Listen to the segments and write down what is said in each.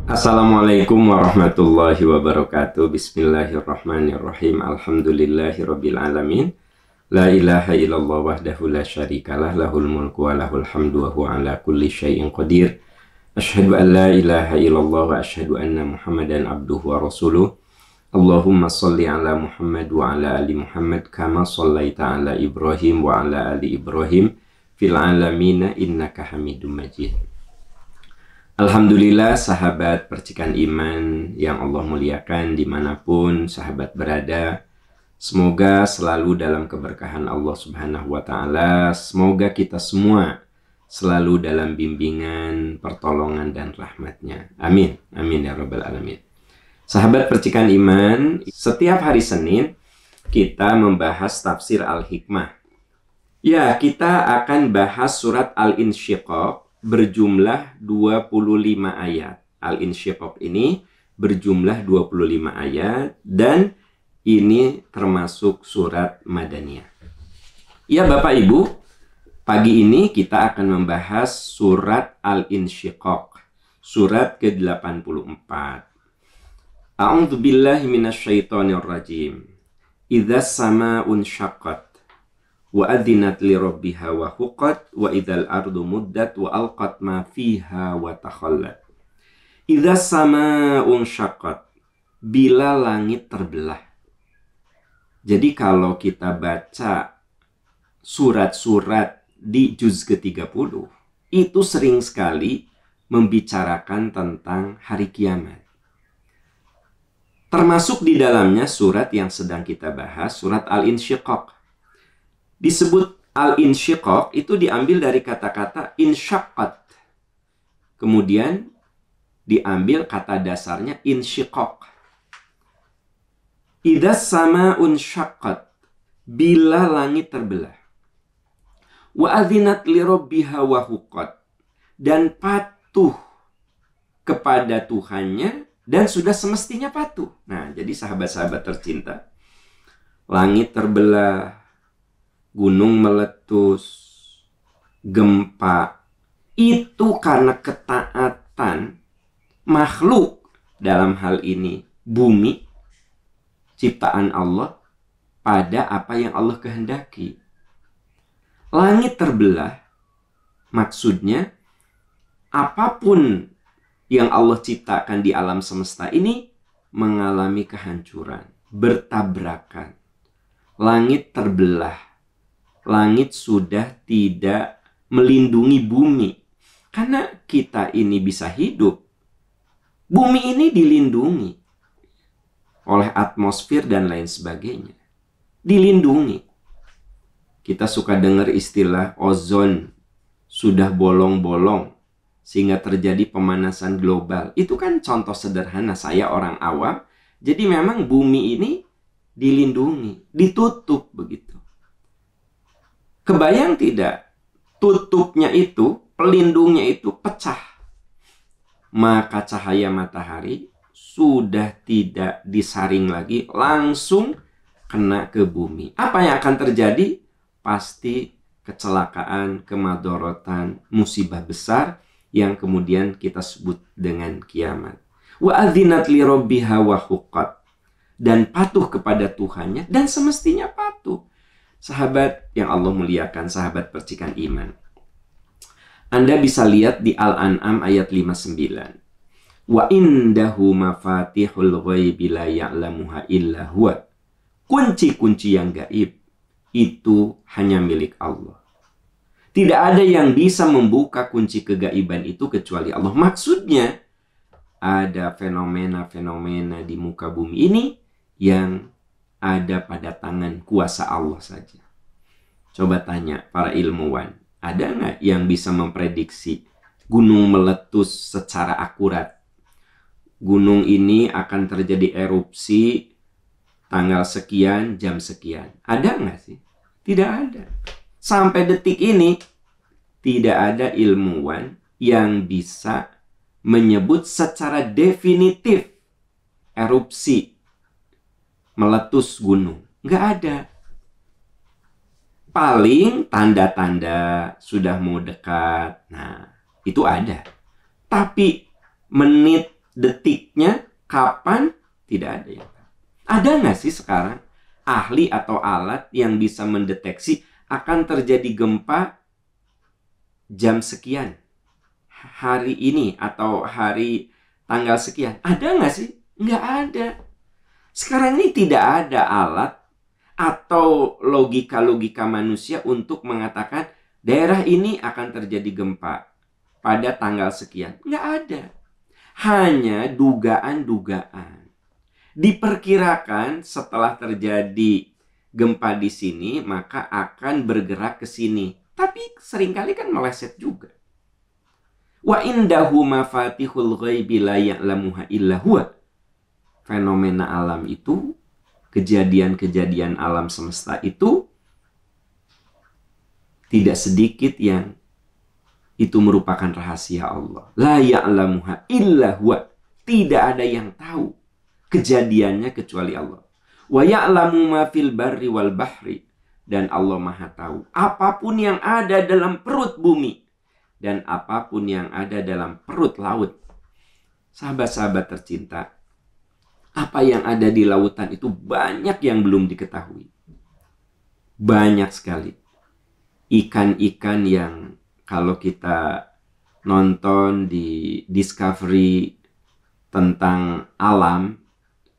Assalamualaikum warahmatullahi wabarakatuh. Bismillahirrahmanirrahim. Alhamdulillahirabbil alamin. La ilaha illallah wahdahu la syarikalah, lahul mulku wa lahul hamdu wa huwa ala kulli syai'in qadir. Asyhadu an la ilaha illallah wa asyhadu anna Muhammadan abduhu wa rasuluh. Allahumma shalli ala Muhammad wa ala ali Muhammad kama shallaita ala Ibrahim wa ala ali Ibrahim fil alamin innaka Hamidum Majid. Alhamdulillah, sahabat percikan iman yang Allah muliakan dimanapun sahabat berada. Semoga selalu dalam keberkahan Allah Subhanahu wa Ta'ala. Semoga kita semua selalu dalam bimbingan, pertolongan, dan rahmatnya. Amin. Amin ya Rabbal Alamin. Sahabat percikan iman, setiap hari Senin kita membahas tafsir Al-Hikmah. Ya, kita akan bahas surat Al-Insyiqaq berjumlah 25 ayat. Al-Insyiqaq ini berjumlah 25 ayat dan ini termasuk surat Madaniyah. Ya Bapak Ibu, pagi ini kita akan membahas surat Al-Insyiqaq, surat ke-84. A'udzubillahi minasyaitonirrajim. Idzas sama'un syaqqat wa adzinat li rabbiha wa huqqat wa idzal ardu muddat wa alqat ma fiha wa takhallat. Idzas sama'un syaqqat, bila langit terbelah. Jadi kalau kita baca surat-surat di juz ke-30, itu sering sekali membicarakan tentang hari kiamat. Termasuk di dalamnya surat yang sedang kita bahas, surat Al-Insyiqaq. Disebut Al-Insyiqaq itu diambil dari kata-kata insyaqqat. Kemudian diambil kata dasarnya insyiqaq. Idzas sama'un syaqqat, bila langit terbelah. Wa adzinat li rabbiha wa huqqat, dan patuh kepada Tuhannya dan sudah semestinya patuh. Nah, jadi sahabat-sahabat tercinta, langit terbelah, gunung meletus, gempa, itu karena ketaatan makhluk, dalam hal ini bumi, ciptaan Allah, pada apa yang Allah kehendaki. Langit terbelah, maksudnya apapun yang Allah ciptakan di alam semesta ini mengalami kehancuran, bertabrakan. Langit terbelah. Langit sudah tidak melindungi bumi. Karena kita ini bisa hidup, bumi ini dilindungi oleh atmosfer dan lain sebagainya. Dilindungi. Kita suka dengar istilah ozon sudah bolong-bolong sehingga terjadi pemanasan global. Itu kan contoh sederhana, saya orang awam. Jadi memang bumi ini dilindungi, ditutup begitu. Kebayang tidak, tutupnya itu, pelindungnya itu pecah. Maka cahaya matahari sudah tidak disaring lagi, langsung kena ke bumi. Apa yang akan terjadi? Pasti kecelakaan, kemadorotan, musibah besar yang kemudian kita sebut dengan kiamat. Wa adzinat li rabbiha wa huqqat, dan patuh kepada Tuhannya dan semestinya patuh. Sahabat yang Allah muliakan, sahabat percikan iman, Anda bisa lihat di Al-An'am ayat 59. Wa indahu mafatihul ghaibi la ya'lamuha illa huwa. Kunci-kunci yang gaib itu hanya milik Allah. Tidak ada yang bisa membuka kunci kegaiban itu kecuali Allah. Maksudnya, ada fenomena-fenomena di muka bumi ini yang ada pada tangan kuasa Allah saja. Coba tanya para ilmuwan, ada nggak yang bisa memprediksi gunung meletus secara akurat? Gunung ini akan terjadi erupsi tanggal sekian, jam sekian. Ada nggak sih? Tidak ada. Sampai detik ini, tidak ada ilmuwan yang bisa menyebut secara definitif erupsi meletus gunung. Nggak ada. Paling tanda-tanda sudah mau dekat. Nah, itu ada. Tapi menit, detiknya, kapan, tidak ada yang tahu. Ada nggak sih sekarang ahli atau alat yang bisa mendeteksi akan terjadi gempa jam sekian, hari ini atau hari tanggal sekian? Ada nggak sih? Nggak ada. Sekarang ini tidak ada alat atau logika-logika manusia untuk mengatakan daerah ini akan terjadi gempa pada tanggal sekian. Nggak ada. Hanya dugaan-dugaan. Diperkirakan setelah terjadi gempa di sini, maka akan bergerak ke sini. Tapi seringkali kan meleset juga. Wa indahu mafatihul ghaibi la ya'lamuha illa huwa. Fenomena alam itu, kejadian-kejadian alam semesta itu, tidak sedikit yang itu merupakan rahasia Allah. La ya'lamuha illa huwa. Tidak ada yang tahu kejadiannya kecuali Allah. Wa ya'lamu ma fil barri wal bahri. Dan Allah Maha tahu apapun yang ada dalam perut bumi dan apapun yang ada dalam perut laut. Sahabat-sahabat tercinta, apa yang ada di lautan itu banyak yang belum diketahui. Banyak sekali. Ikan-ikan yang kalau kita nonton di Discovery tentang alam,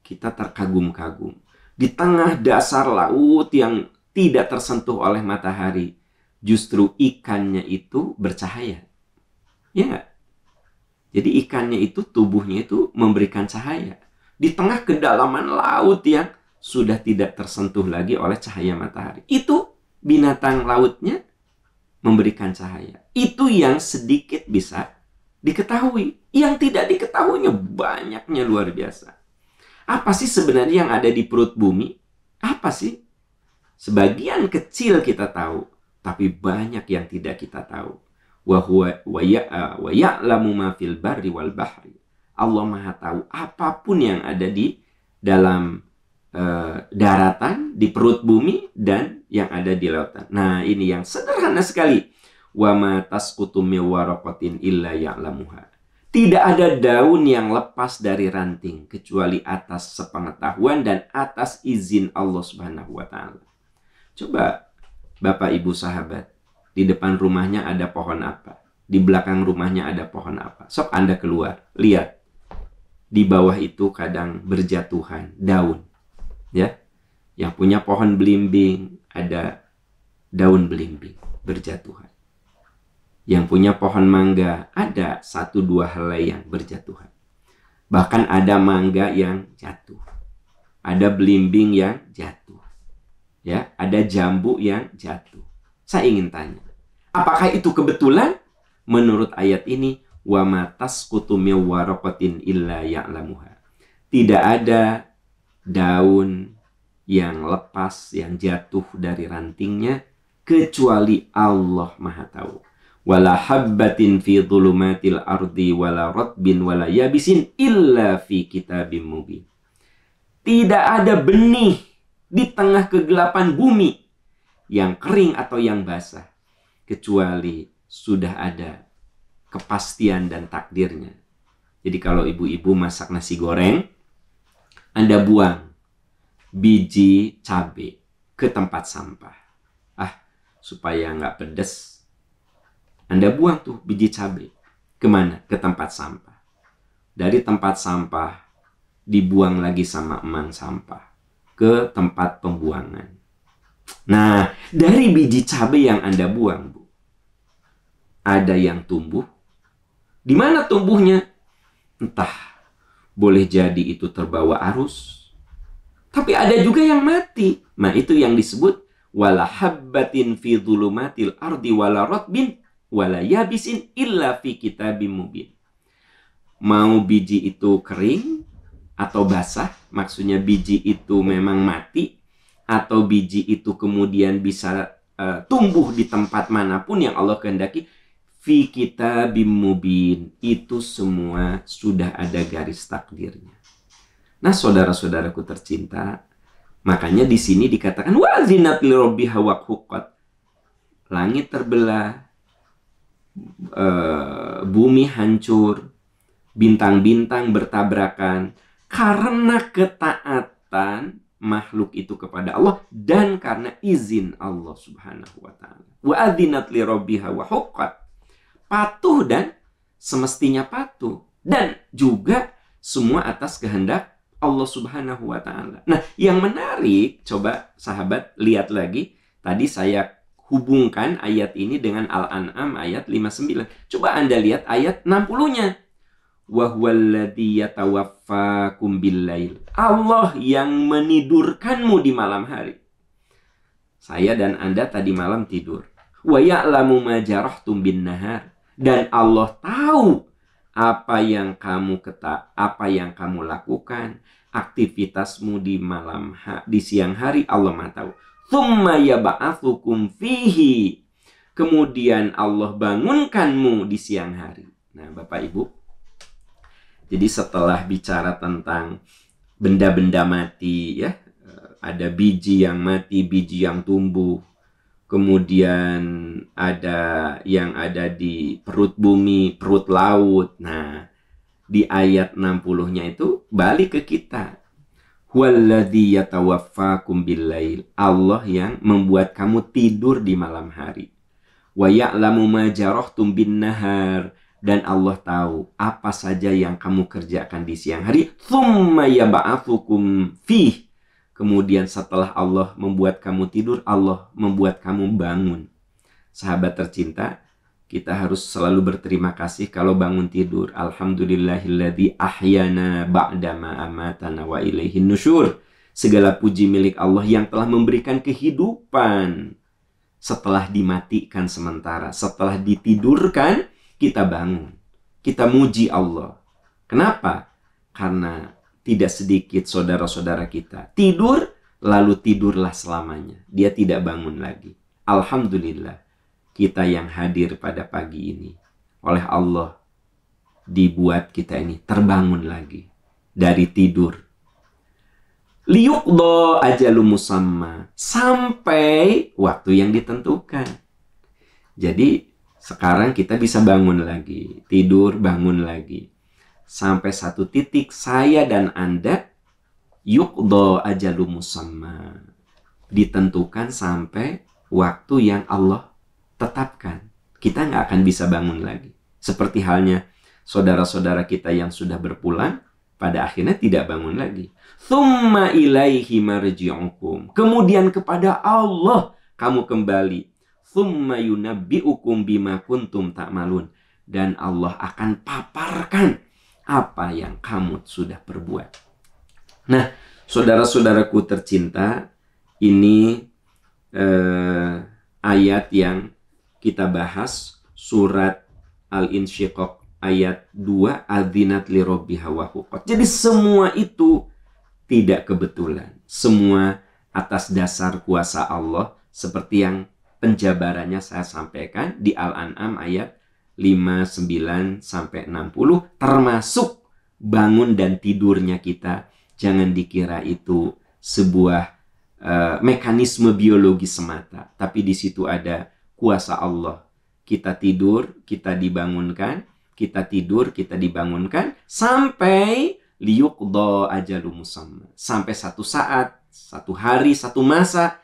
kita terkagum-kagum. Di tengah dasar laut yang tidak tersentuh oleh matahari, justru ikannya itu bercahaya. Ya nggak? Jadi ikannya itu, tubuhnya itu memberikan cahaya. Di tengah kedalaman laut yang sudah tidak tersentuh lagi oleh cahaya matahari. Itu binatang lautnya memberikan cahaya. Itu yang sedikit bisa diketahui. Yang tidak diketahuinya banyaknya luar biasa. Apa sih sebenarnya yang ada di perut bumi? Apa sih? Sebagian kecil kita tahu, tapi banyak yang tidak kita tahu. Wa ya'lamu ma fil barri wal bahri. Allah Maha tahu apapun yang ada di dalam daratan, di perut bumi, dan yang ada di lautan. Nah, ini yang sederhana sekali. Wa ma tasqutu min waraqatin illa ya'lamuha. Tidak ada daun yang lepas dari ranting kecuali atas sepengetahuan dan atas izin Allah Subhanahu wa taala. Coba Bapak Ibu sahabat, di depan rumahnya ada pohon apa? Di belakang rumahnya ada pohon apa? Sok Anda keluar, lihat. Di bawah itu kadang berjatuhan daun. Ya. Yang punya pohon belimbing ada daun belimbing berjatuhan. Yang punya pohon mangga ada 1-2 helai yang berjatuhan. Bahkan ada mangga yang jatuh. Ada belimbing yang jatuh. Ya, ada jambu yang jatuh. Saya ingin tanya, apakah itu kebetulan? Menurut ayat ini, wa ma tasqutu min waraqatin illa ya'lamuha. Tidak ada daun yang lepas, yang jatuh dari rantingnya, kecuali Allah Maha tahu. Wala habbatin fi dhulumatil ardi wala ratbin wala yabisin illa fi kitabim mubin. Tidak ada benih di tengah kegelapan bumi yang kering atau yang basah, kecuali sudah ada kepastian dan takdirnya. Jadi kalau ibu-ibu masak nasi goreng, Anda buang biji cabai ke tempat sampah. Supaya nggak pedas, Anda buang tuh biji cabai. Kemana? Ke tempat sampah. Dari tempat sampah dibuang lagi sama emang sampah ke tempat pembuangan. Nah, dari biji cabai yang Anda buang, Bu, ada yang tumbuh. Di mana tumbuhnya? Entah. Boleh jadi itu terbawa arus. Tapi ada juga yang mati. Nah, itu yang disebut wala habbatin fi dhulumatil ardi wala ratbin wala yabisin illa fi kitabim mubin. Mau biji itu kering atau basah, maksudnya biji itu memang mati, atau biji itu kemudian bisa tumbuh di tempat manapun yang Allah kehendaki, fi kitabim mubin, itu semua sudah ada garis takdirnya. Nah, saudara-saudaraku tercinta, makanya di sini dikatakan wa zinat li rabbiha wa huqqat. Langit terbelah, bumi hancur, bintang-bintang bertabrakan karena ketaatan makhluk itu kepada Allah dan karena izin Allah Subhanahu wa taala. Wa adzinat li rabbiha wa huqqat. Patuh dan semestinya patuh, dan juga semua atas kehendak Allah Subhanahu wa taala. Nah, yang menarik, coba sahabat lihat lagi. Tadi saya hubungkan ayat ini dengan Al-An'am ayat 59. Coba Anda lihat ayat 60-nya. Wa huwallazi yatawaffakum billail. Allah yang menidurkanmu di malam hari. Saya dan Anda tadi malam tidur. Wa ya'lamu ma jarahtum bin nahar. Dan Allah tahu apa yang kamu lakukan, aktivitasmu di di siang hari, Allah Maha tahu. Tsumma yab'atsukum fihi. Kemudian Allah bangunkanmu di siang hari. Nah, Bapak Ibu, jadi setelah bicara tentang benda-benda mati, ya, ada biji yang mati, biji yang tumbuh, kemudian ada yang ada di perut bumi, perut laut. Nah, di ayat 60-nya itu balik ke kita. Huwallazi yatawaffakum billail. Allah yang membuat kamu tidur di malam hari. Wa ya'lamu ma jarahtum bin nahar. Dan Allah tahu apa saja yang kamu kerjakan di siang hari. Tsumma yab'atsukum fih. Kemudian setelah Allah membuat kamu tidur, Allah membuat kamu bangun. Sahabat tercinta, kita harus selalu berterima kasih kalau bangun tidur. Alhamdulillahilladzi ahyana ba'dama amatana wa ilaihin nusyur. Segala puji milik Allah yang telah memberikan kehidupan setelah dimatikan sementara. Setelah ditidurkan, kita bangun. Kita muji Allah. Kenapa? Karena tidak sedikit saudara-saudara kita tidur, lalu tidurlah selamanya. Dia tidak bangun lagi. Alhamdulillah, kita yang hadir pada pagi ini, oleh Allah dibuat kita ini terbangun lagi dari tidur. Liyuqda ajalum musamma. Sampai waktu yang ditentukan. Jadi, sekarang kita bisa bangun lagi, tidur, bangun lagi. Sampai satu titik saya dan Anda yuqda ajalum musamma. Ditentukan sampai waktu yang Allah tetapkan. Kita nggak akan bisa bangun lagi. Seperti halnya saudara-saudara kita yang sudah berpulang, pada akhirnya tidak bangun lagi. Tsumma ilaihi marji'ukum. Kemudian kepada Allah kamu kembali. Tsumma yunabbi'ukum bima kuntum ta'malun. Dan Allah akan paparkan apa yang kamu sudah perbuat. Nah, saudara-saudaraku tercinta, ini ayat yang kita bahas, surat Al-Insyiqaq ayat 2, adzinat li rabbiha wa huqqat. Jadi semua itu tidak kebetulan. Semua atas dasar kuasa Allah, seperti yang penjabarannya saya sampaikan di Al-An'am ayat 59-60, termasuk bangun dan tidurnya kita. Jangan dikira itu sebuah mekanisme biologi semata, tapi di situ ada kuasa Allah. Kita tidur, kita dibangunkan, kita tidur, kita dibangunkan, sampai liyuqda ajalum musamma. Sampai satu saat, satu hari, satu masa,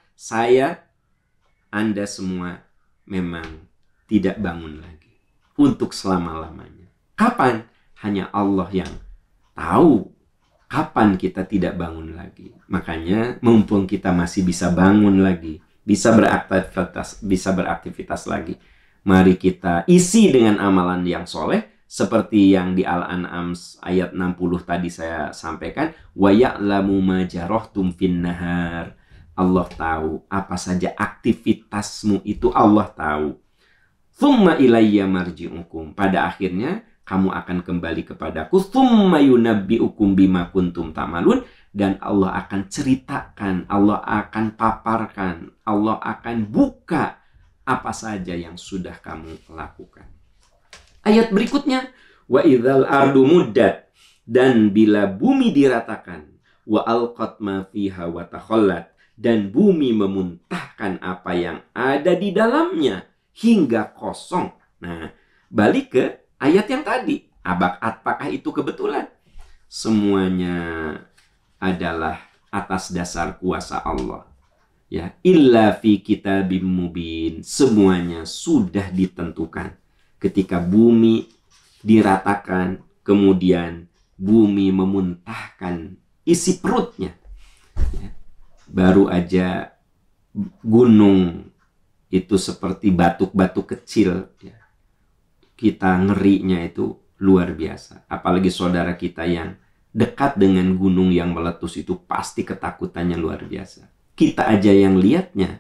Anda semua memang tidak bangun lagi untuk selama-lamanya. Kapan? Hanya Allah yang tahu kapan kita tidak bangun lagi. Makanya mumpung kita masih bisa bangun lagi, bisa beraktivitas lagi, mari kita isi dengan amalan yang soleh, seperti yang di Al-An'am ayat 60 tadi saya sampaikan. Wa ya'lamu ma jarahtum fin nahar. Allah tahu apa saja aktivitasmu itu, Allah tahu. Tsumma ilayya marji'ukum. Pada akhirnya kamu akan kembali kepadaku. Tsumma yunabbi'ukum bima kuntum ta'malun. Dan Allah akan ceritakan, Allah akan paparkan, Allah akan buka apa saja yang sudah kamu lakukan. Ayat berikutnya, wa idzal ardu muddat. Dan bila bumi diratakan, wa alqat ma fiha wa takhallat. Dan bumi memuntahkan apa yang ada di dalamnya hingga kosong. Nah, balik ke ayat yang tadi. Apakah itu kebetulan? Semuanya adalah atas dasar kuasa Allah. Ya, illa fi kitabim mubin. Semuanya sudah ditentukan. Ketika bumi diratakan, kemudian bumi memuntahkan isi perutnya. Ya, baru aja gunung itu seperti batuk-batuk kecil. Ya, kita ngerinya itu luar biasa. Apalagi saudara kita yang dekat dengan gunung yang meletus itu pasti ketakutannya luar biasa. Kita aja yang lihatnya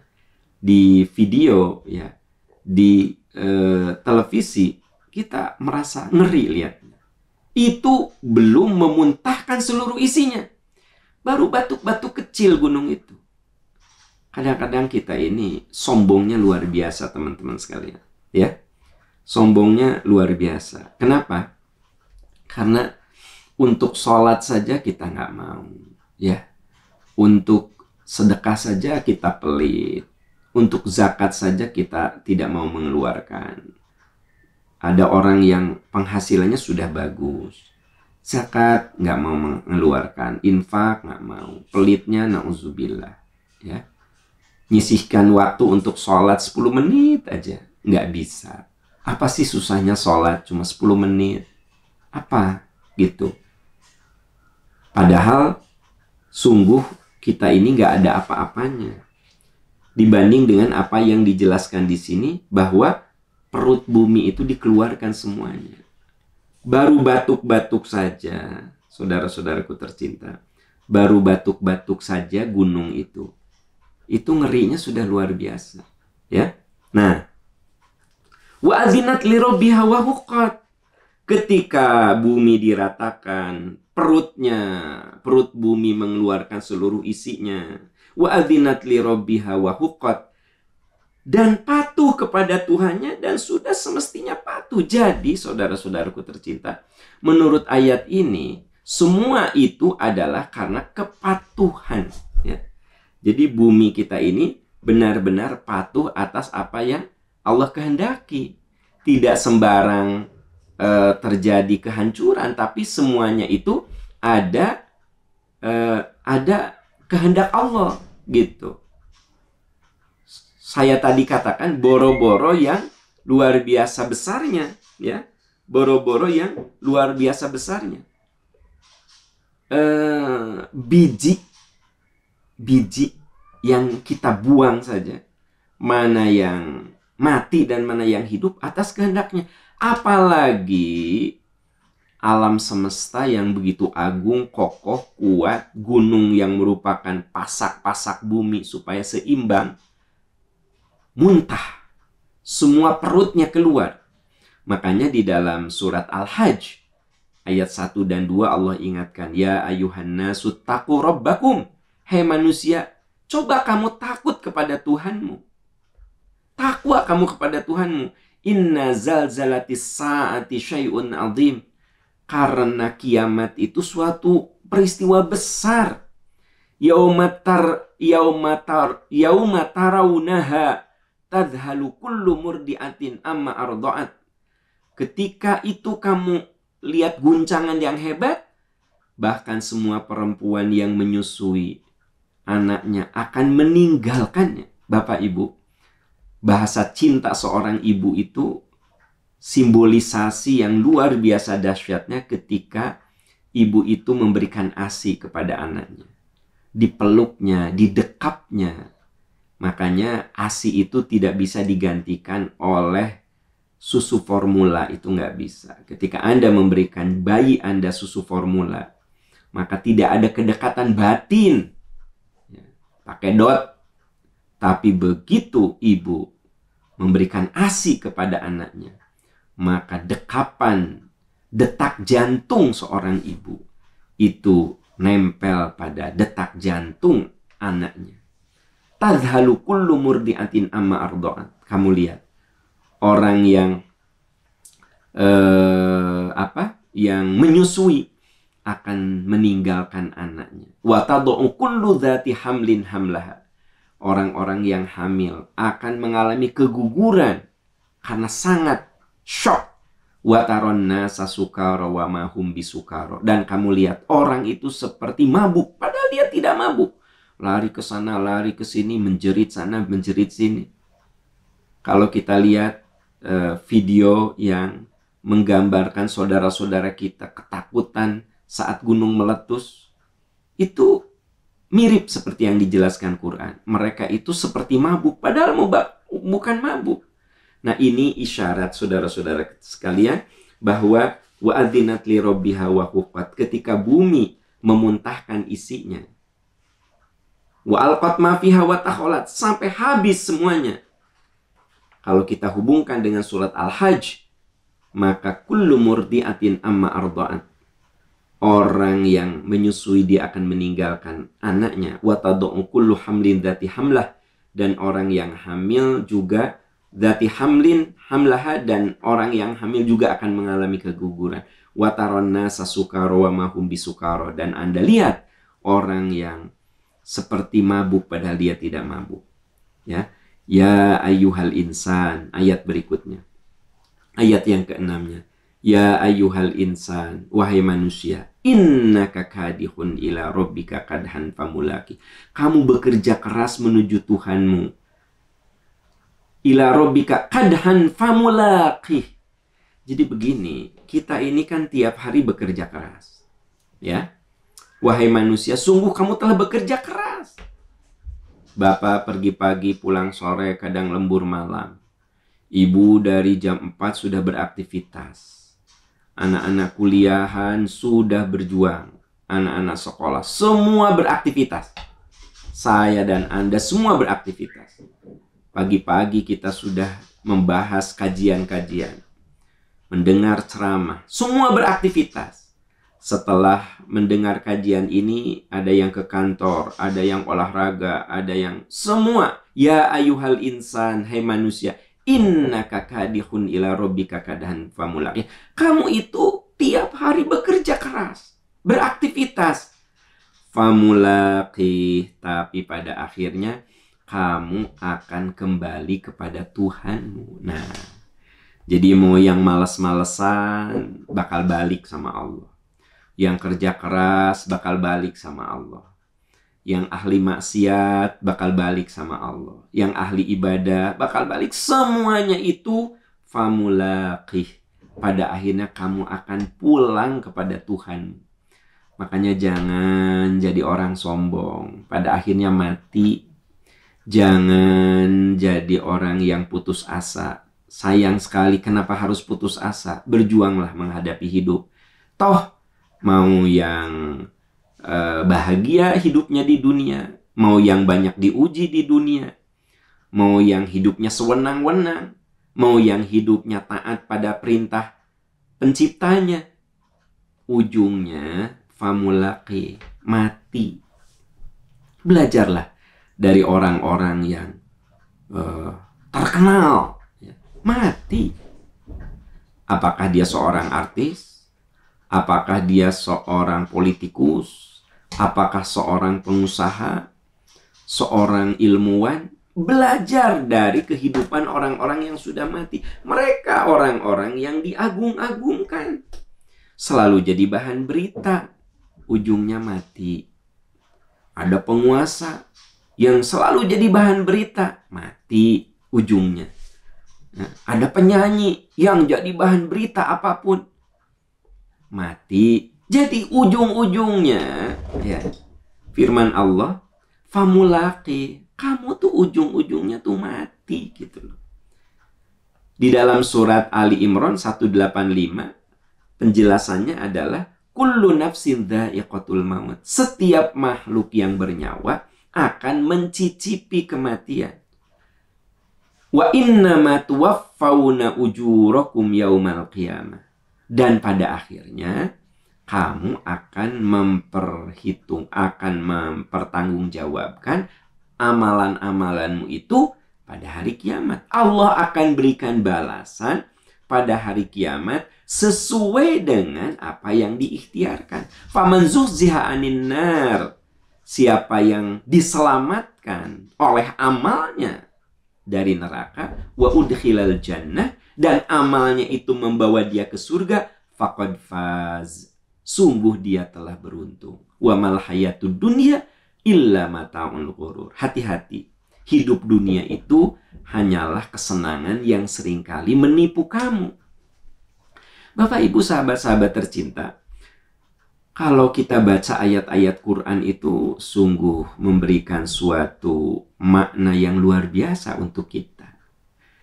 di video, ya, di televisi, kita merasa ngeri lihatnya. Itu belum memuntahkan seluruh isinya. Baru batuk-batuk kecil gunung itu. Kadang-kadang kita ini sombongnya luar biasa, teman-teman sekalian. Ya, sombongnya luar biasa. Kenapa? Karena untuk sholat saja kita nggak mau. Ya, untuk sedekah saja kita pelit. Untuk zakat saja kita tidak mau mengeluarkan. Ada orang yang penghasilannya sudah bagus. Zakat nggak mau mengeluarkan. Infak nggak mau. Pelitnya na'udzubillah. Ya. Nyisihkan waktu untuk sholat 10 menit aja. Nggak bisa. Apa sih susahnya sholat cuma 10 menit? Apa? Gitu. Padahal sungguh kita ini nggak ada apa-apanya dibanding dengan apa yang dijelaskan di sini, bahwa perut bumi itu dikeluarkan semuanya. Baru batuk-batuk saja, saudara-saudaraku tercinta, baru batuk-batuk saja gunung itu ngerinya sudah luar biasa. Ya, nah, wa azinat li rabbiha wa huqqat. Ketika bumi diratakan, perut bumi mengeluarkan seluruh isinya. Wa adzinat li rabbiha wa huqqat. Dan patuh kepada Tuhannya, dan sudah semestinya patuh. Jadi, saudara-saudaraku tercinta, menurut ayat ini, semua itu adalah karena kepatuhan. Ya. Jadi bumi kita ini benar-benar patuh atas apa yang Allah kehendaki. Tidak sembarang terjadi kehancuran, tapi semuanya itu ada kehendak Allah, gitu. Saya tadi katakan boro-boro yang luar biasa besarnya, ya, boro-boro yang luar biasa besarnya. Biji yang kita buang saja, mana yang mati dan mana yang hidup atas kehendaknya. Apalagi alam semesta yang begitu agung, kokoh, kuat, gunung yang merupakan pasak-pasak bumi supaya seimbang, muntah, semua perutnya keluar. Makanya di dalam surat Al-Hajj ayat 1 dan 2 Allah ingatkan, ya ayuhan nasu taqu rabbakum. Hai manusia, coba kamu takut kepada Tuhanmu. Takwa kamu kepada Tuhanmu. Inna zalzalatis sa'ati syai'un azim. Karena kiamat itu suatu peristiwa besar. Yauma tarawunaha tadhalu kullu murdiatin amma arda'at. Ketika itu kamu lihat guncangan yang hebat, bahkan semua perempuan yang menyusui anaknya akan meninggalkannya. Bapak Ibu, bahasa cinta seorang ibu itu simbolisasi yang luar biasa dahsyatnya ketika ibu itu memberikan ASI kepada anaknya. Dipeluknya, didekapnya. Makanya ASI itu tidak bisa digantikan oleh susu formula, itu nggak bisa. Ketika Anda memberikan bayi Anda susu formula, maka tidak ada kedekatan batin. Ya, pakai dot. Tapi begitu ibu memberikan ASI kepada anaknya, maka dekapan, detak jantung seorang ibu itu nempel pada detak jantung anaknya. Tadhalu kullu murdiatin amma arda'at. Kamu lihat orang yang yang menyusui akan meninggalkan anaknya. Wa tad'u kullu dzati hamlin hamlaha. Orang-orang yang hamil akan mengalami keguguran karena sangat shock Wa taronna sasukara wa mahum bisukara. Dan kamu lihat orang itu seperti mabuk, padahal dia tidak mabuk. Lari ke sana, lari ke sini, menjerit sana, menjerit sini. Kalau kita lihat video yang menggambarkan saudara-saudara kita ketakutan saat gunung meletus, itu mirip seperti yang dijelaskan Quran. Mereka itu seperti mabuk, padahal bukan mabuk. Nah, ini isyarat saudara-saudara sekalian bahwa wa'adzinat li rabbiha wa huqqat, ketika bumi memuntahkan isinya. Wa alqat ma fiha wa takhalat, sampai habis semuanya. Kalau kita hubungkan dengan surat Al-Hajj, maka kullu murdi'atin amma arda'at. Orang yang menyusui dia akan meninggalkan anaknya. Wa tad'u kullu hamlin dzati hamlah, dan orang yang hamil juga dzati hamlin hamlaha, dan orang yang hamil juga akan mengalami keguguran. Wa taronna sasukara wa mahum bisukara, dan Anda lihat orang yang seperti mabuk padahal dia tidak mabuk. Ya. Ya ayyuhal insan, ayat berikutnya. Ayat yang ke-6-nya. Ya ayyuhal insan, wahai manusia, innaka kadihun ila rabbika kadhan famulaki. Kamu bekerja keras menuju Tuhanmu. Ila rabbika kadhan famulaki. Jadi begini, kita ini kan tiap hari bekerja keras. Ya. Wahai manusia, sungguh kamu telah bekerja keras. Bapak pergi pagi, pulang sore, kadang lembur malam. Ibu dari jam 4 sudah beraktivitas. Anak-anak kuliahan sudah berjuang. Anak-anak sekolah semua beraktivitas. Saya dan Anda semua beraktivitas. Pagi-pagi kita sudah membahas kajian-kajian, mendengar ceramah, semua beraktivitas. Setelah mendengar kajian ini, ada yang ke kantor, ada yang olahraga, ada yang semua. Ya ayyuhal insan, hai manusia, innaka kadihun ila rabbika kadhan famulaki. Kamu itu tiap hari bekerja keras, beraktivitas. Famulaki, tapi pada akhirnya kamu akan kembali kepada Tuhanmu. Nah, jadi mau yang malas-malesan bakal balik sama Allah. Yang kerja keras bakal balik sama Allah. Yang ahli maksiat bakal balik sama Allah. Yang ahli ibadah bakal balik. Semuanya itu famulaqih. Pada akhirnya kamu akan pulang kepada Tuhan. Makanya jangan jadi orang sombong. Pada akhirnya mati. Jangan jadi orang yang putus asa. Sayang sekali, kenapa harus putus asa? Berjuanglah menghadapi hidup. Toh mau yang bahagia hidupnya di dunia, mau yang banyak diuji di dunia, mau yang hidupnya sewenang-wenang, mau yang hidupnya taat pada perintah penciptanya, ujungnya famulaqi, mati. Belajarlah dari orang-orang yang terkenal, mati. Apakah dia seorang artis? Apakah dia seorang politikus? Apakah seorang pengusaha? Seorang ilmuwan? Belajar dari kehidupan orang-orang yang sudah mati. Mereka orang-orang yang diagung-agungkan. Selalu jadi bahan berita. Ujungnya mati. Ada penguasa yang selalu jadi bahan berita. Mati ujungnya. Nah, ada penyanyi yang jadi bahan berita apapun. Mati. Jadi ujung-ujungnya ya, firman Allah, famulaqi, kamu tuh ujung-ujungnya tuh mati gitu loh. Di dalam surat Ali Imran 185 penjelasannya adalah kullu nafsin dha'iqatul maut. Setiap makhluk yang bernyawa akan mencicipi kematian. Wa innama tuwaffawna ujurakum yaumal qiyamah. Dan pada akhirnya kamu akan mempertanggungjawabkan amalan-amalanmu itu pada hari kiamat. Allah akan berikan balasan pada hari kiamat sesuai dengan apa yang diikhtiarkan. Faman zuhziha 'anin nar, siapa yang diselamatkan oleh amalnya dari neraka, wa udkhilal jannah, dan amalnya itu membawa dia ke surga, faqad faz. Sungguh dia telah beruntung. Wa mal hayatud dunya illa mata'ul ghurur. Hati-hati. Hidup dunia itu hanyalah kesenangan yang seringkali menipu kamu. Bapak, Ibu, sahabat-sahabat tercinta, kalau kita baca ayat-ayat Quran itu sungguh memberikan suatu makna yang luar biasa untuk kita.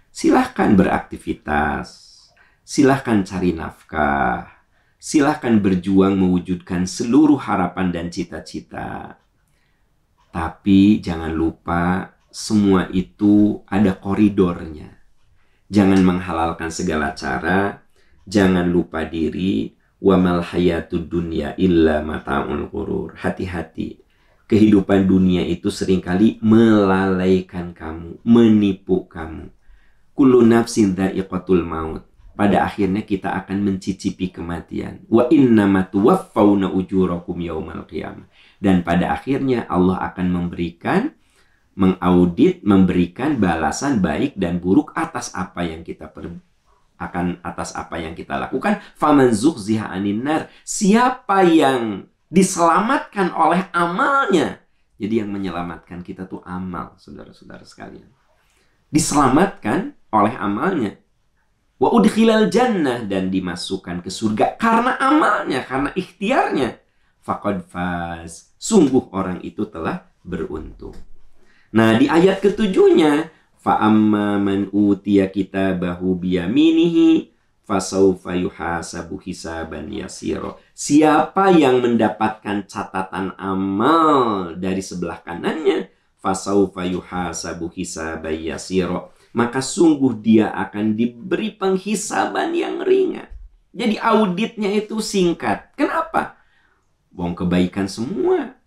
Silahkan beraktivitas, silahkan cari nafkah, silahkan berjuang mewujudkan seluruh harapan dan cita-cita. Tapi jangan lupa semua itu ada koridornya. Jangan menghalalkan segala cara, jangan lupa diri, wa mal hayatud dunya illa mata'ul ghurur. Hati-hati. Kehidupan dunia itu seringkali melalaikan kamu, menipu kamu. Kullu nafsin dha'iqatul maut. Pada akhirnya kita akan mencicipi kematian. Wa innama tuwaffawna ujurakum yaumal qiyamah. Dan pada akhirnya Allah akan mengaudit, memberikan balasan baik dan buruk atas apa yang kita lakukan. Faman zuhziha 'anin nar. Siapa yang diselamatkan oleh amalnya. Jadi yang menyelamatkan kita tuh amal, saudara-saudara sekalian. Diselamatkan oleh amalnya. Wa udkhilal jannah, dan dimasukkan ke surga karena amalnya, karena ikhtiarnya. Faqad faz. Sungguh orang itu telah beruntung. Nah, di ayat ketujuhnya, fa amma man utiya kitabahu biyaminihi fasaufa yuhasabu hisaban yasira. Siapa yang mendapatkan catatan amal dari sebelah kanannya, fasaufa yuhasabu hisaban yasira, maka sungguh dia akan diberi penghisaban yang ringan. Jadi auditnya itu singkat. Kenapa? Wong kebaikan semua.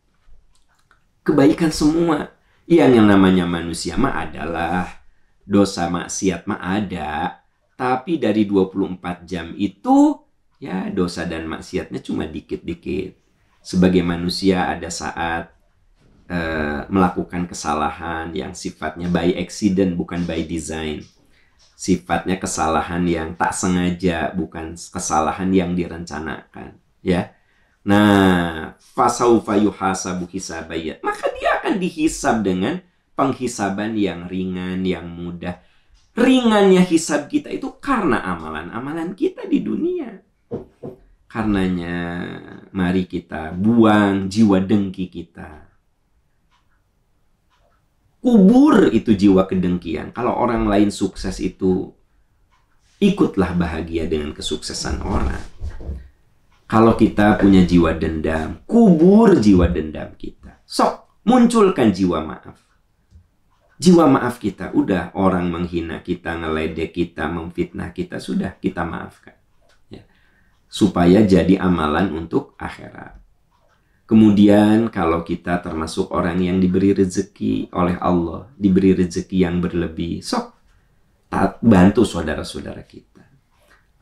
Kebaikan semua. Yang namanya manusia mah adalah dosa maksiat mah ada. Tapi dari 24 jam itu, ya dosa dan maksiatnya cuma dikit-dikit. Sebagai manusia ada saat melakukan kesalahan yang sifatnya by accident, bukan by design. Sifatnya kesalahan yang tak sengaja, bukan kesalahan yang direncanakan. Ya. Nah, fasaufa yuhasabu hisabayya. Maka dia akan dihisab dengan penghisaban yang ringan, yang mudah. Ringannya hisab kita itu karena amalan-amalan kita di dunia. Karenanya, mari kita buang jiwa dengki kita. Kubur itu jiwa kedengkian. Kalau orang lain sukses itu, ikutlah bahagia dengan kesuksesan orang. Kalau kita punya jiwa dendam, kubur jiwa dendam kita. Sok, munculkan jiwa maaf. Jiwa maaf kita, udah orang menghina kita, ngeledek kita, memfitnah kita, sudah kita maafkan. Ya. Supaya jadi amalan untuk akhirat. Kemudian kalau kita termasuk orang yang diberi rezeki oleh Allah, diberi rezeki yang berlebih, sok, bantu saudara-saudara kita.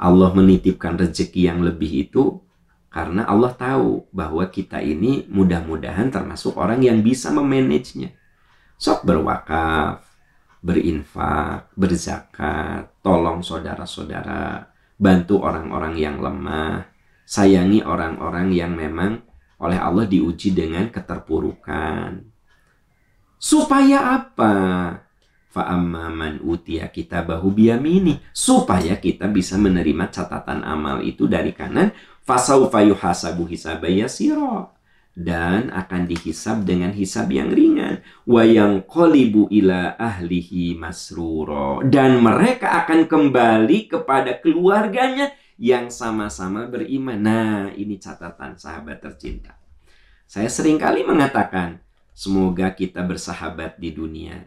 Allah menitipkan rezeki yang lebih itu karena Allah tahu bahwa kita ini mudah-mudahan termasuk orang yang bisa memanagenya. Sok berwakaf, berinfak, berzakat, tolong saudara-saudara, bantu orang-orang yang lemah, sayangi orang-orang yang memang oleh Allah diuji dengan keterpurukan. Supaya apa? Fa'amma man utiya kitabahu biyamini. Supaya kita bisa menerima catatan amal itu dari kanan. Fasaufa yuhasabu hisaban yasira. Dan akan dihisab dengan hisab yang ringan. Wa yanqalibu ila ahlihi masrura. Dan mereka akan kembali kepada keluarganya yang sama-sama beriman. Nah, ini catatan sahabat tercinta. Saya seringkali mengatakan, semoga kita bersahabat di dunia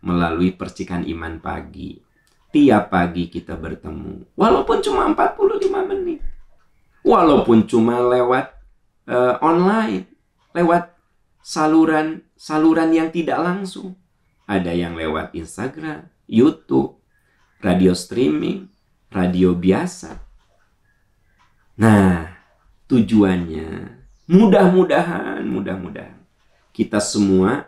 melalui percikan iman pagi. Tiap pagi kita bertemu. Walaupun cuma 45 menit. Walaupun cuma lewat online. Lewat saluran yang tidak langsung. Ada yang lewat Instagram, YouTube, radio streaming, radio biasa. Nah, tujuannya mudah-mudahan kita semua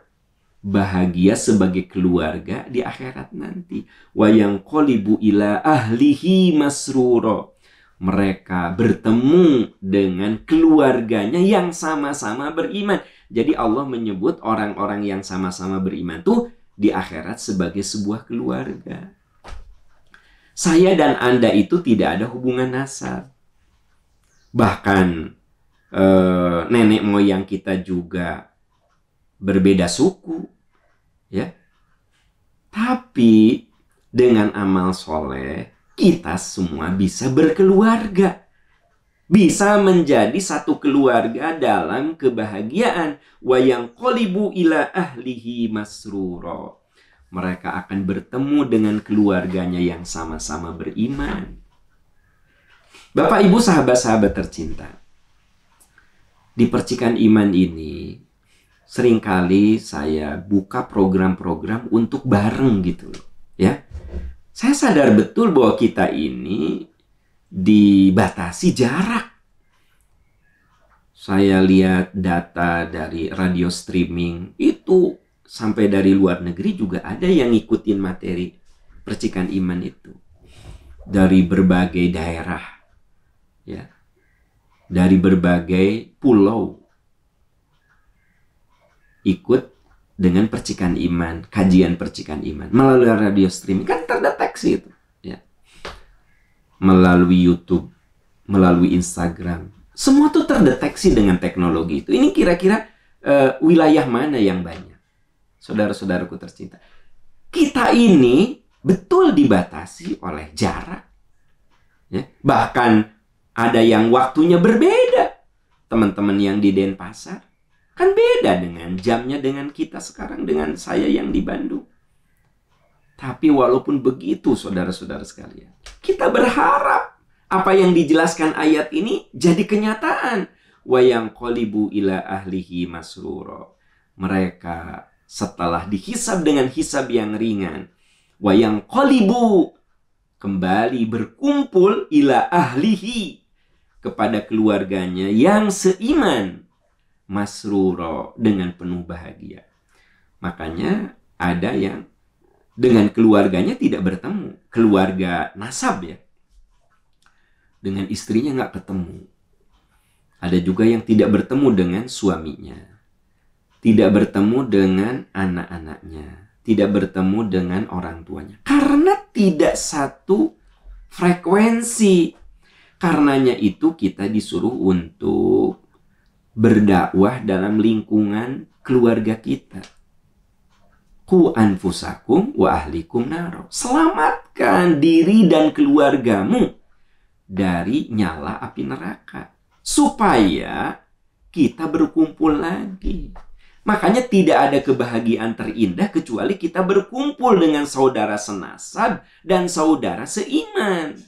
bahagia sebagai keluarga di akhirat nanti. Wa yanqalibu ila ahlihi masruro. Mereka bertemu dengan keluarganya yang sama-sama beriman. Jadi Allah menyebut orang-orang yang sama-sama beriman tuh di akhirat sebagai sebuah keluarga. Saya dan Anda itu tidak ada hubungan nasab. Bahkan nenek moyang kita juga berbeda suku, ya. Tapi dengan amal soleh kita semua bisa berkeluarga, bisa menjadi satu keluarga dalam kebahagiaan. Wa yanqalibu ila ahlihi masruro. Mereka akan bertemu dengan keluarganya yang sama-sama beriman. Bapak Ibu sahabat-sahabat tercinta, di percikan iman ini seringkali saya buka program-program untuk bareng gitu loh, ya. Saya sadar betul bahwa kita ini dibatasi jarak. Saya lihat data dari radio streaming itu sampai dari luar negeri juga ada yang ngikutin materi percikan iman itu dari berbagai daerah, ya, dari berbagai pulau ikut dengan percikan iman, kajian percikan iman melalui radio streaming, kan terdeteksi itu, ya, melalui YouTube, melalui Instagram, semua tuh terdeteksi dengan teknologi itu. Ini kira-kira wilayah mana yang banyak? Saudara-saudaraku tercinta, kita ini betul dibatasi oleh jarak, ya. Bahkan ada yang waktunya berbeda. Teman-teman yang di Denpasar kan beda dengan jamnya dengan kita sekarang, dengan saya yang di Bandung. Tapi walaupun begitu, saudara-saudara sekalian, kita berharap apa yang dijelaskan ayat ini jadi kenyataan. Wa yanqalibu ila ahlihi masruro. Mereka setelah dihisab dengan hisab yang ringan, wa yanqalibu, kembali berkumpul, ila ahlihi, kepada keluarganya yang seiman, masruro, dengan penuh bahagia. Makanya ada yang dengan keluarganya tidak bertemu, keluarga nasab, ya, dengan istrinya nggak ketemu. Ada juga yang tidak bertemu dengan suaminya, tidak bertemu dengan anak-anaknya, tidak bertemu dengan orang tuanya, karena tidak satu frekuensi. Karenanya itu kita disuruh untuk berdakwah dalam lingkungan keluarga kita. Qu anfusakum wa ahlikum naro. Selamatkan diri dan keluargamu dari nyala api neraka, supaya kita berkumpul lagi. Makanya tidak ada kebahagiaan terindah kecuali kita berkumpul dengan saudara senasab dan saudara seiman.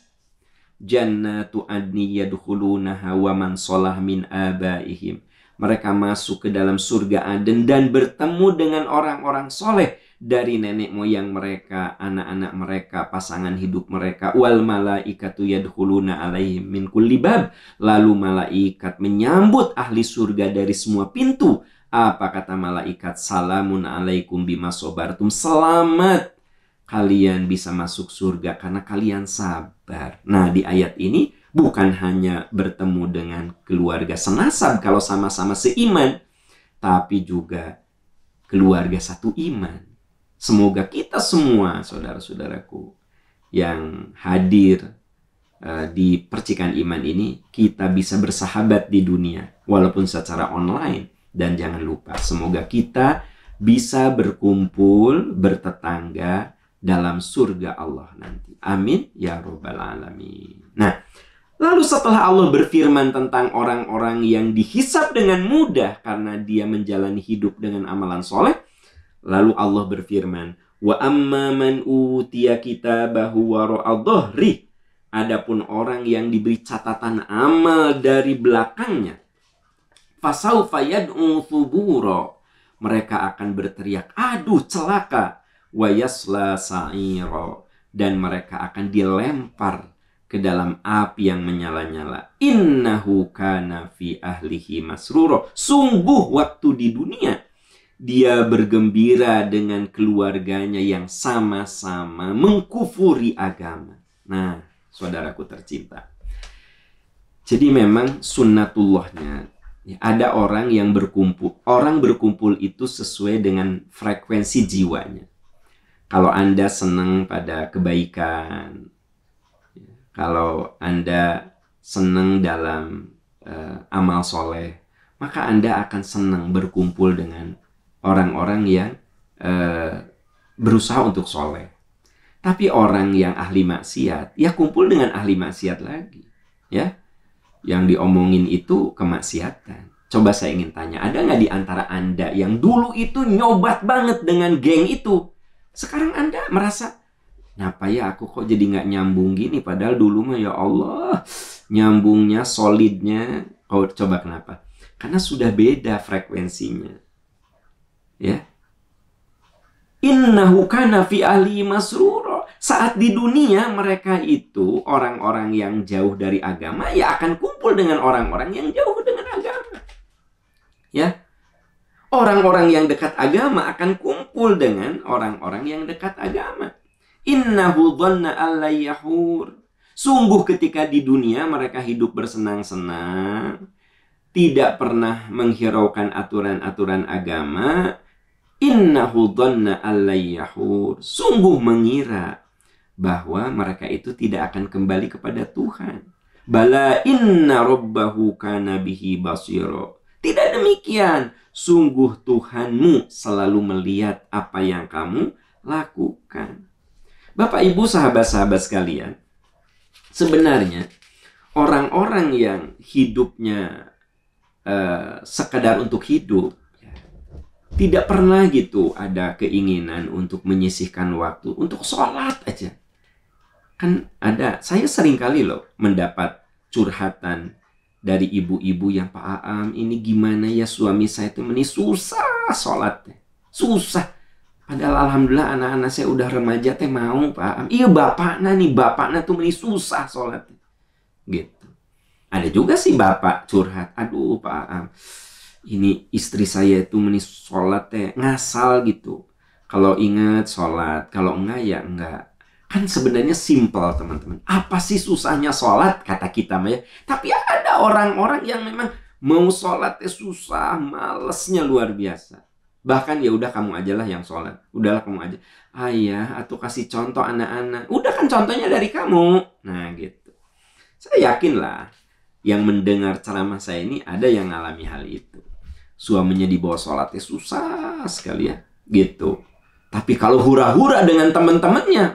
Jannatu adni yadkhulunaha wa man shalah min abaihim. Mereka masuk ke dalam surga Aden dan bertemu dengan orang-orang soleh dari nenek moyang mereka, anak-anak mereka, pasangan hidup mereka. Wal malaikatu yadkhuluna alaihim min kulli bab. Lalu malaikat menyambut ahli surga dari semua pintu. Apa kata malaikat? Salamun alaikum bima sobartum. Selamat, kalian bisa masuk surga karena kalian sabar. Nah, di ayat ini bukan hanya bertemu dengan keluarga senasab kalau sama-sama seiman, tapi juga keluarga satu iman. Semoga kita semua, saudara-saudaraku, yang hadir di percikan iman ini, kita bisa bersahabat di dunia, walaupun secara online. Dan jangan lupa, semoga kita bisa berkumpul, bertetangga dalam surga Allah nanti. Amin ya robbal alamin. Nah, lalu setelah Allah berfirman tentang orang-orang yang dihisab dengan mudah karena dia menjalani hidup dengan amalan soleh, lalu Allah berfirman, wa amma man utiya kitabahu wara'a dhahri. Adapun orang yang diberi catatan amal dari belakangnya, fasaufa yad'u thubura. Mereka akan berteriak, aduh celaka. Wa yasla sa'ira. Dan mereka akan dilempar ke dalam api yang menyala-nyala. Innahu kana fi ahlihi masruro. Sungguh waktu di dunia Dia bergembira dengan keluarganya yang sama-sama mengkufuri agama. Nah, saudaraku tercinta. Jadi memang sunnatullahnya, ada orang yang berkumpul. Orang berkumpul itu sesuai dengan frekuensi jiwanya. Kalau Anda senang pada kebaikan, kalau Anda senang dalam amal soleh, maka Anda akan senang berkumpul dengan orang-orang yang berusaha untuk soleh. Tapi orang yang ahli maksiat, ya kumpul dengan ahli maksiat lagi. Ya, yang diomongin itu kemaksiatan. Coba saya ingin tanya, ada nggak di antara Anda yang dulu itu nyobat banget dengan geng itu? Sekarang Anda merasa, kenapa ya aku kok jadi nggak nyambung gini? Padahal dulu mah ya Allah, nyambungnya, solidnya. Oh, coba kenapa? Karena sudah beda frekuensinya. Ya. Innahu kana fi ahli masrura. Saat di dunia mereka itu orang-orang yang jauh dari agama, ya akan kumpul dengan orang-orang yang jauh dengan agama. Ya. Orang-orang yang dekat agama akan kumpul dengan orang-orang yang dekat agama. Innahu dhanna alla yahur. Sungguh ketika di dunia mereka hidup bersenang-senang, tidak pernah menghiraukan aturan-aturan agama. Innahu dhanna alla yahur. Sungguh mengira bahwa mereka itu tidak akan kembali kepada Tuhan. Bala inna rabbahu kana bihi basira. Tidak demikian. Sungguh Tuhanmu selalu melihat apa yang kamu lakukan. Bapak, Ibu, sahabat-sahabat sekalian, sebenarnya orang-orang yang hidupnya sekedar untuk hidup, tidak pernah gitu ada keinginan untuk menyisihkan waktu untuk sholat aja. Kan ada, saya sering kali loh mendapat curhatan dari ibu-ibu yang, Pak Aam, ini gimana ya suami saya itu susah sholatnya. Susah. Padahal alhamdulillah anak-anak saya udah remaja teh mau, Pak Aam. Iya bapaknya tuh susah sholatnya. Gitu. Ada juga sih bapak curhat, aduh Pak Aam, ini istri saya itu sholat teh ngasal gitu. Kalau ingat sholat, kalau enggak ya enggak. Kan sebenarnya simpel teman-teman. Apa sih susahnya sholat? Kata kita ya. Tapi ada orang-orang yang memang mau sholat teh susah, malesnya luar biasa. Bahkan ya udah kamu aja lah yang sholat. Udahlah kamu aja. Ayah, atau kasih contoh anak-anak. Udah kan contohnya dari kamu. Nah gitu. Saya yakin lah yang mendengar ceramah saya ini ada yang ngalami hal itu. Suaminya dibawa sholatnya susah sekali ya, gitu. Tapi kalau hura-hura dengan teman-temannya,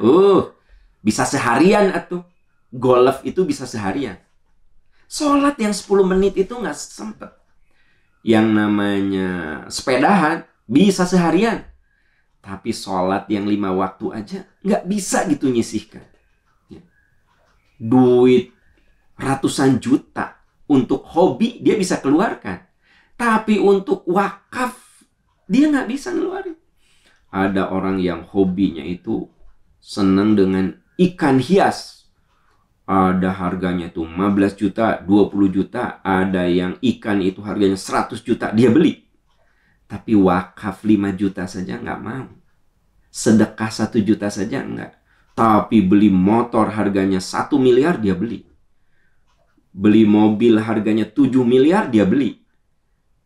bisa seharian atuh. Golf itu bisa seharian. Sholat yang 10 menit itu nggak sempet. Yang namanya sepedahan bisa seharian. Tapi sholat yang 5 waktu aja nggak bisa gitu nyisihkan. Duit ratusan juta untuk hobi dia bisa keluarkan. Tapi untuk wakaf, dia nggak bisa ngeluarin. Ada orang yang hobinya itu senang dengan ikan hias. Ada harganya tuh 15 juta, 20 juta. Ada yang ikan itu harganya 100 juta, dia beli. Tapi wakaf 5 juta saja nggak mau. Sedekah 1 juta saja nggak. Tapi beli motor harganya 1 miliar, dia beli. Beli mobil harganya 7 miliar, dia beli.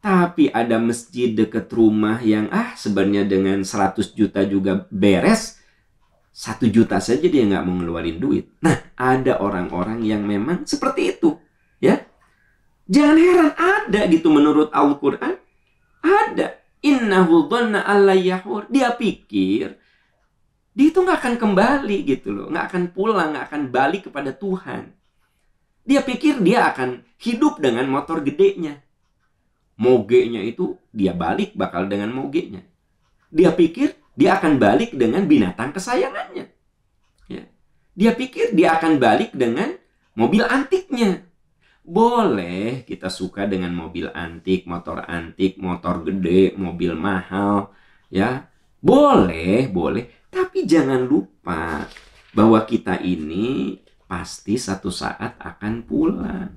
Tapi ada masjid dekat rumah yang sebenarnya dengan 100 juta juga beres. 1 juta saja dia nggak mau ngeluarin duit. Nah, ada orang-orang yang memang seperti itu. Ya, jangan heran ada gitu menurut Al-Quran. Ada. Innahu dhanna alla yahur. Dia pikir dia itu nggak akan kembali gitu loh. Nggak akan pulang, nggak akan balik kepada Tuhan. Dia pikir dia akan hidup dengan motor gedenya. Mogenya itu dia balik bakal dengan mogenya. Dia pikir dia akan balik dengan binatang kesayangannya. Ya. Dia pikir dia akan balik dengan mobil antiknya. Boleh kita suka dengan mobil antik, motor gede, mobil mahal. Ya, boleh. Tapi jangan lupa bahwa kita ini pasti satu saat akan pulang.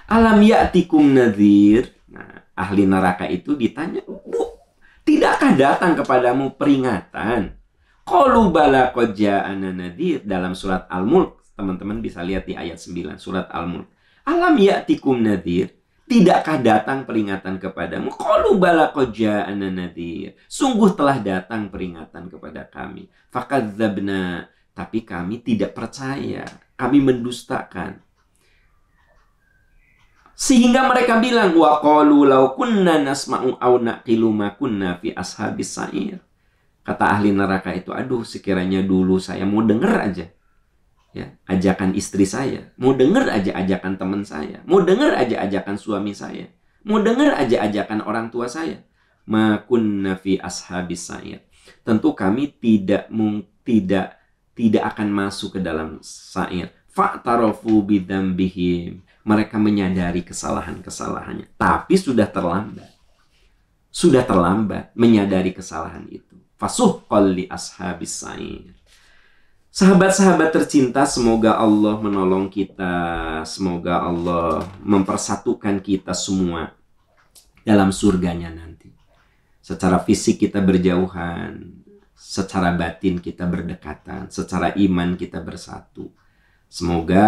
Alam ya'tikum nadhir. Nah, ahli neraka itu ditanya, Bu, Tidakkah datang kepadamu peringatan? Qalu bala qad ja'ana nadhir. Dalam surat Al-Mulk, teman-teman bisa lihat di ayat 9 surat Al-Mulk. Alam ya'tikum nadhir? Tidakkah datang peringatan kepadamu? Qalu bala qad ja'ana nadhir. Sungguh telah datang peringatan kepada kami. Fakadzabna, tapi kami tidak percaya. Kami mendustakan. Sehingga mereka bilang, wa qalu law kunna nasma'u aw naqilu ma kunna fi ashabis sa'ir. Kata ahli neraka itu, aduh sekiranya dulu saya mau denger aja ya ajakan istri saya, mau denger aja ajakan teman saya, mau denger aja ajakan suami saya, mau denger aja ajakan orang tua saya. Ma kunna fi ashabis sa'ir. Tentu kami tidak akan masuk ke dalam sa'ir. Fa'tarafu bidzambihim. Mereka menyadari kesalahan-kesalahannya, tapi sudah terlambat. Sudah terlambat menyadari kesalahan itu. Fasuhqal li ashabis sa'ir. Sahabat-sahabat tercinta, semoga Allah menolong kita, semoga Allah mempersatukan kita semua dalam surganya nanti. Secara fisik kita berjauhan, secara batin kita berdekatan, secara iman kita bersatu. Semoga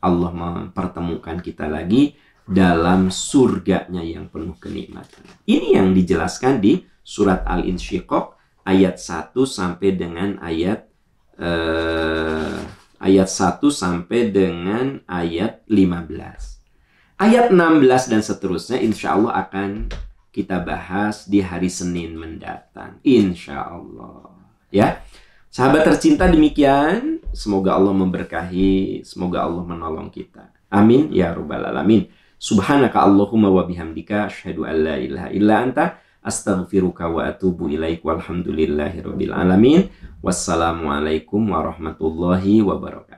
Allah mempertemukan kita lagi dalam surganya yang penuh kenikmatan. Ini yang dijelaskan di surat Al-Insyiqaq ayat 1 sampai dengan ayat 1 sampai dengan ayat 15. Ayat 16 dan seterusnya insya Allah akan kita bahas di hari Senin mendatang. Insya Allah. Ya. Sahabat tercinta, demikian. Semoga Allah memberkahi, semoga Allah menolong kita. Amin ya rabbal alamin. Subhanaka Allahumma wa bihamdika asyhadu an la ilaha illa anta astaghfiruka wa atubu ilaik. Walhamdulillahi rabbil alamin. Wassalamualaikum warahmatullahi wabarakatuh.